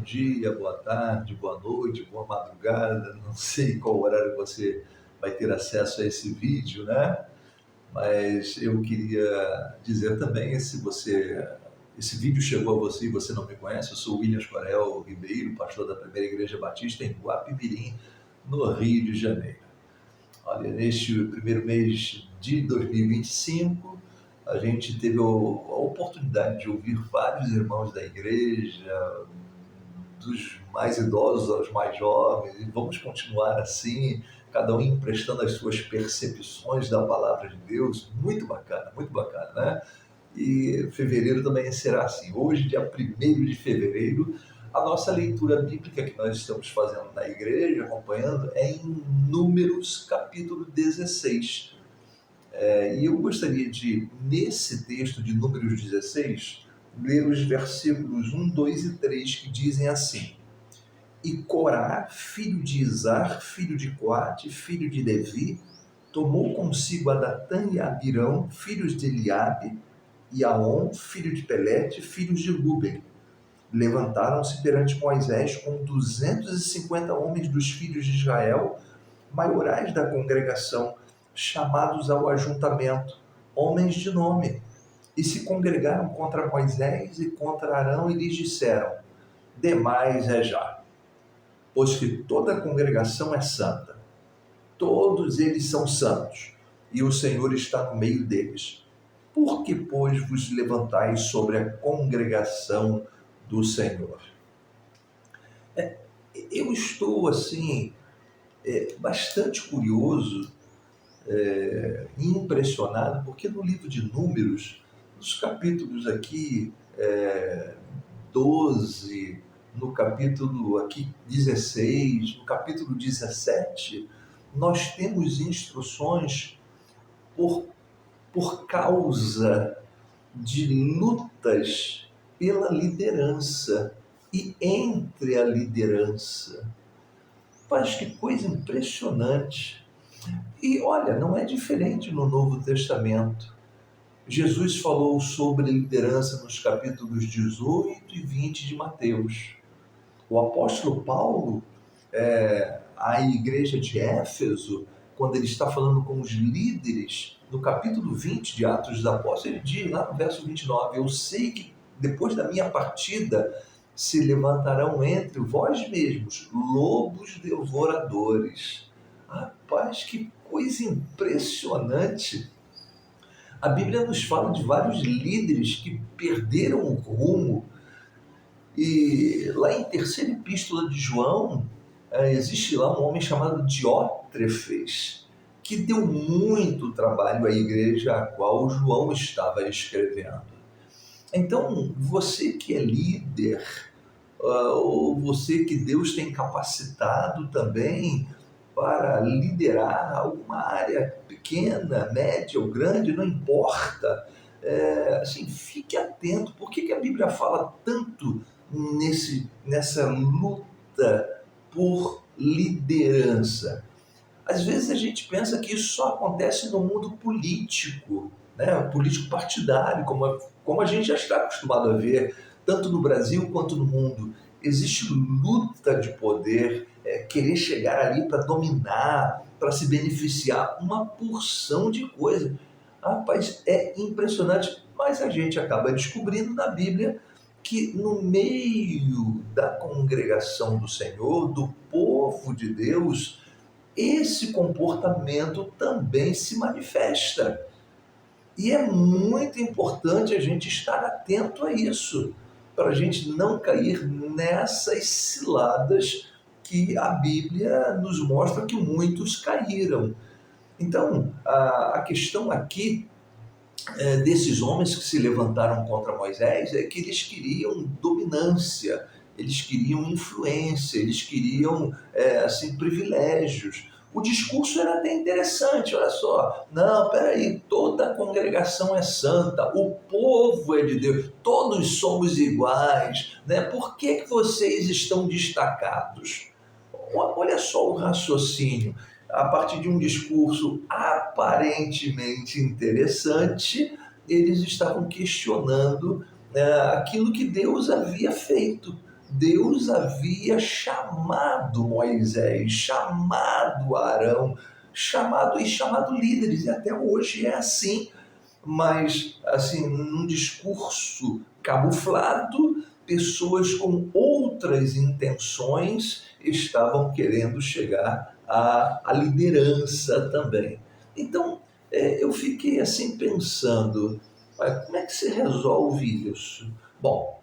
dia, boa tarde, boa noite, boa madrugada. Não sei qual horário você vai ter acesso a esse vídeo, né? Mas eu queria dizer também, se você esse vídeo chegou a você e você não me conhece, eu sou Williams Corel Ribeiro, pastor da Primeira Igreja Batista em Guapimirim, no Rio de Janeiro. Olha, neste primeiro mês de 2025, a gente teve a oportunidade de ouvir vários irmãos da igreja, dos mais idosos aos mais jovens, e vamos continuar assim, cada um emprestando as suas percepções da palavra de Deus. Muito bacana, né? E fevereiro também será assim. Hoje, dia 1º de fevereiro, a nossa leitura bíblica que nós estamos fazendo na igreja, acompanhando, é em Números, capítulo 16. E eu gostaria de, nesse texto de Números 16, ler os versículos 1, 2 e 3, que dizem assim: E Corá, filho de Izar, filho de Coate, filho de Levi, tomou consigo a Datã e a Abirão, filhos de Eliabe, e Aon, filho de Pelete, filhos de Ruben. Levantaram-se perante Moisés com 250 homens dos filhos de Israel, maiorais da congregação, chamados ao ajuntamento, homens de nome, e se congregaram contra Moisés e contra Arão e lhes disseram: Demais é já, pois que toda a congregação é santa. Todos eles são santos, e o Senhor está no meio deles. Por que, pois, vos levantais sobre a congregação do Senhor? Eu estou, assim, bastante curioso e impressionado, porque no livro de Números, nos capítulos aqui 12, no capítulo aqui 16, no capítulo 17, nós temos instruções por causa de lutas pela liderança e entre a liderança. Mas que coisa impressionante! E olha, não é diferente no Novo Testamento. Jesus falou sobre liderança nos capítulos 18 e 20 de Mateus. O apóstolo Paulo, à igreja de Éfeso, quando ele está falando com os líderes, no capítulo 20 de Atos dos Apóstolos, ele diz lá no verso 29, eu sei que depois da minha partida se levantarão entre vós mesmos lobos devoradores. Rapaz, que coisa impressionante! A Bíblia nos fala de vários líderes que perderam o rumo. E lá em terceira epístola de João, existe lá um homem chamado Diótrefes, que deu muito trabalho à igreja a qual João estava escrevendo. Então, você que é líder, ou você que Deus tem capacitado também para liderar alguma área pequena, média ou grande, não importa, assim, fique atento. Por que a Bíblia fala tanto nessa luta por liderança? Às vezes a gente pensa que isso só acontece no mundo político, né? Político partidário, como a gente já está acostumado a ver, tanto no Brasil quanto no mundo. Existe luta de poder, querer chegar ali para dominar, para se beneficiar, uma porção de coisa. Rapaz, é impressionante, mas a gente acaba descobrindo na Bíblia que no meio da congregação do Senhor, do povo de Deus, esse comportamento também se manifesta. E é muito importante a gente estar atento a isso, para a gente não cair nessas ciladas que a Bíblia nos mostra que muitos caíram. Então, a questão aqui desses homens que se levantaram contra Moisés é que eles queriam dominância, eles queriam influência, eles queriam assim, privilégios. O discurso era até interessante, olha só, não, peraí, toda a congregação é santa, o povo é de Deus, todos somos iguais, né? Por que vocês estão destacados? Olha só o raciocínio. A partir de um discurso aparentemente interessante, eles estavam questionando aquilo que Deus havia feito, Deus havia chamado Moisés, chamado Arão, chamado líderes, e até hoje é assim, mas assim, num discurso camuflado, pessoas com outras intenções estavam querendo chegar à liderança também. Então, eu fiquei assim pensando, como é que se resolve isso? Bom,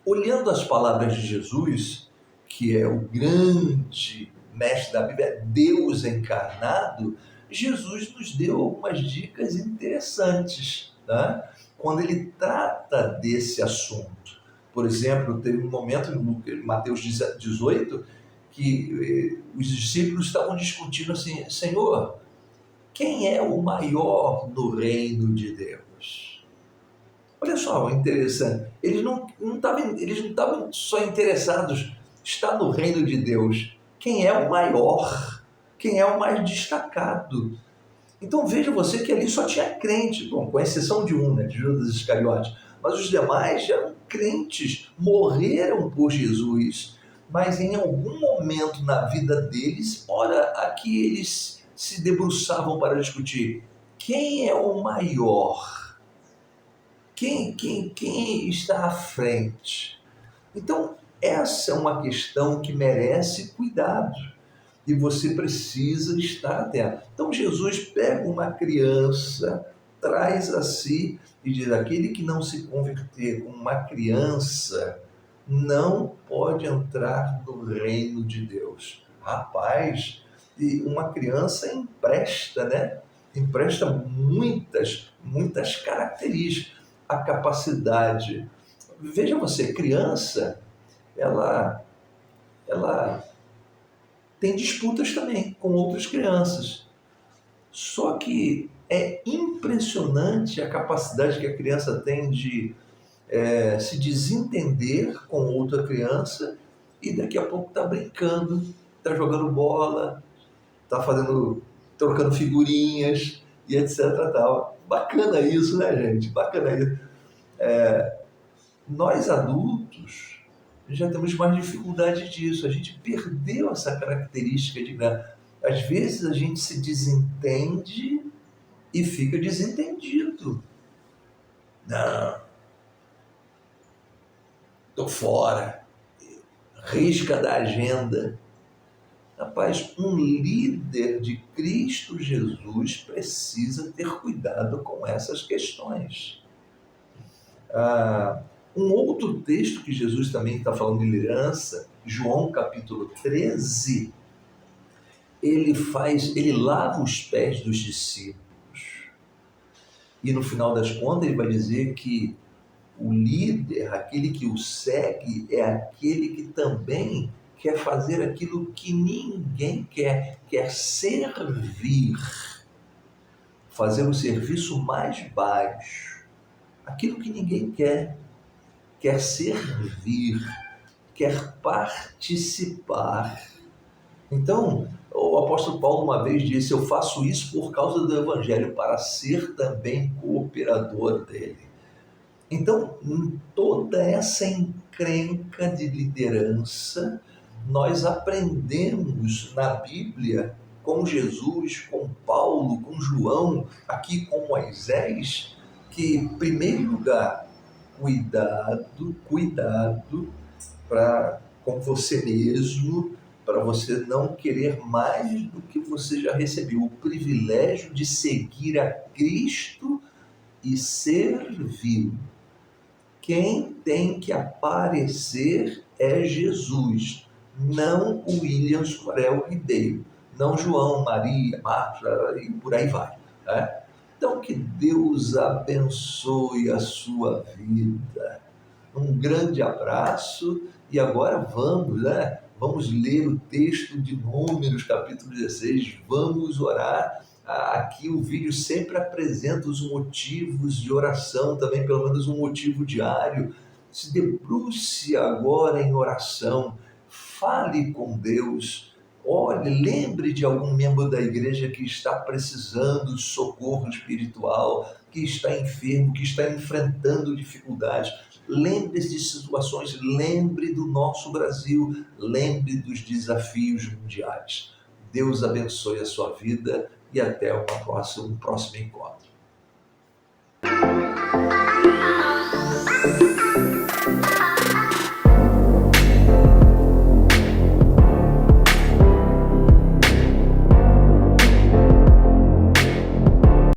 olhando as palavras de Jesus, que é o grande mestre da Bíblia, Deus encarnado, Jesus nos deu algumas dicas interessantes, né? Quando ele trata desse assunto. Por exemplo, teve um momento em Mateus 18 que os discípulos estavam discutindo assim: Senhor, quem é o maior no reino de Deus? Olha só, interessante. Eles não estavam só interessados, está no reino de Deus. Quem é o maior? Quem é o mais destacado? Então veja você que ali só tinha crente, bom, com exceção de um, né, de Judas Iscariote. Mas os demais eram crentes, morreram por Jesus. Mas em algum momento na vida deles, ora, aqui eles se debruçavam para discutir quem é o maior. Quem está à frente? Então, essa é uma questão que merece cuidado e você precisa estar atento. Então, Jesus pega uma criança, traz a si e diz: aquele que não se converter como uma criança não pode entrar no reino de Deus. Rapaz, e uma criança empresta, né? Empresta muitas características, a capacidade. Veja você, criança, ela tem disputas também com outras crianças. Só que é impressionante a capacidade que a criança tem de se desentender com outra criança e daqui a pouco está brincando, está jogando bola, está trocando figurinhas e etc. Tal. Bacana isso, né, gente? Bacana isso. Nós adultos já temos mais dificuldade disso. A gente perdeu essa característica de... Às vezes a gente se desentende e fica desentendido. Não, estou fora. Risca da agenda. Rapaz, um líder de Cristo Jesus precisa ter cuidado com essas questões. Um outro texto que Jesus também está falando de liderança, João capítulo 13, ele lava os pés dos discípulos. E no final das contas ele vai dizer que o líder, aquele que o segue, é aquele que também quer fazer aquilo que ninguém quer servir, fazer o serviço mais baixo, aquilo que ninguém quer servir, quer participar. Então, o apóstolo Paulo uma vez disse: eu faço isso por causa do evangelho, para ser também cooperador dele. Então, em toda essa encrenca de liderança, nós aprendemos na Bíblia, com Jesus, com Paulo, com João, aqui com Moisés, que, em primeiro lugar, cuidado com você mesmo, para você não querer mais do que você já recebeu, o privilégio de seguir a Cristo e servir. Quem tem que aparecer é Jesus, não o Williams Corel Ribeiro, não João, Maria, Marta e por aí vai. Né? Então, que Deus abençoe a sua vida. Um grande abraço e agora vamos, né? Vamos ler o texto de Números, capítulo 16, vamos orar. Aqui o vídeo sempre apresenta os motivos de oração, também pelo menos um motivo diário. Se debruce agora em oração, fale com Deus. Olhe, lembre de algum membro da igreja que está precisando de socorro espiritual, que está enfermo, que está enfrentando dificuldades. lembre-se de situações, lembre do nosso Brasil, lembre dos desafios mundiais. Deus abençoe a sua vida e até um próximo encontro.